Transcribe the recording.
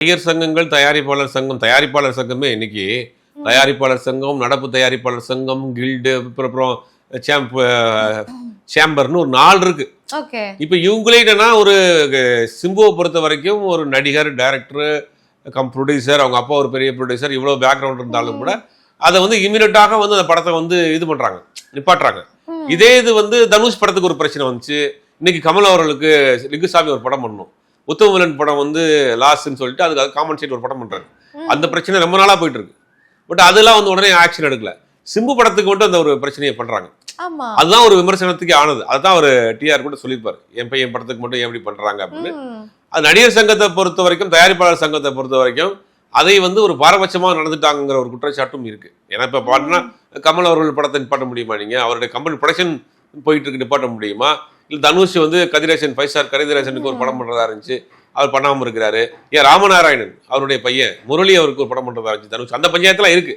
நடிகர் சங்கங்கள், தயாரிப்பாளர் சங்கமே இன்னைக்கு தயாரிப்பாளர் சங்கம், நடப்பு தயாரிப்பாளர் சங்கம், கில்டு, அப்புறம் சேம்பர்னு ஒரு 4 இருக்கு. இப்ப இவங்களே என்னன்னா ஒரு சிம்புவை பொறுத்த வரைக்கும் ஒரு நடிகர், டைரக்டர், ப்ரொடியூசர், அவங்க அப்பா ஒரு பெரிய ப்ரொடியூசர், இவ்வளவு பேக்ரவுண்ட் இருந்தாலும் கூட அதை வந்து இமீடியட்டாக வந்து அந்த படத்தை வந்து இது பண்றாங்க, நிப்பாட்டுறாங்க. இதே இது வந்து தனுஷ் படத்துக்கு ஒரு பிரச்சனை வந்துச்சு. இன்னைக்கு கமல் அவர்களுக்கு லிங்குசாமி ஒரு படம் பண்ணணும், உத்தமவில்லன் படம் வந்து லாஸ்ன்னு சொல்லிட்டு அதுக்கு காம்பன்சேட் ஒரு படம் பண்றாங்க. அந்த பிரச்சனை ரொம்ப நாளா போயிட்டு இருக்கு. பட் அதெல்லாம் வந்து உடனே ஆக்ஷன் எடுக்கல. சிம்பு படத்துக்கு மட்டும் அந்த ஒரு பிரச்சனையை பண்றாங்க. அதுதான் ஒரு விமர்சனத்துக்கு ஆனது. அதுதான் ஒரு டிஆர் கூட சொல்லியிருப்பாரு, என் பையன் படத்துக்கு மட்டும் எப்படி பண்றாங்க அப்படின்னு. அது நடிகர் சங்கத்தை பொறுத்த வரைக்கும், தயாரிப்பாளர் சங்கத்தை பொறுத்த வரைக்கும் அதை வந்து ஒரு பாரபட்சமாக நடந்துட்டாங்கிற ஒரு குற்றச்சாட்டும் இருக்கு. ஏன்னா இப்ப பாட்டினா கமல் அவர்கள் படத்தை நிப்பாட்ட முடியுமா? நீங்க அவருடைய கம்பெனி ப்ரொடக்ஷன் போயிட்டு இருக்கு, நிப்பாட்ட முடியுமா? இல்லை தனுஷ் வந்து கதிரேசன் 5 ஸ்டார் கதிரேசனுக்கு ஒரு படம் பண்றதா இருந்துச்சு, அவர் பண்ணாம இருக்கிறாரு. ஏன் ராமநாராயணன் அவருடைய பையன் முரளி அவருக்கு ஒரு படம் பண்றதா இருந்துச்சு தனுஷ். அந்த பஞ்சாயத்துல இருக்கு.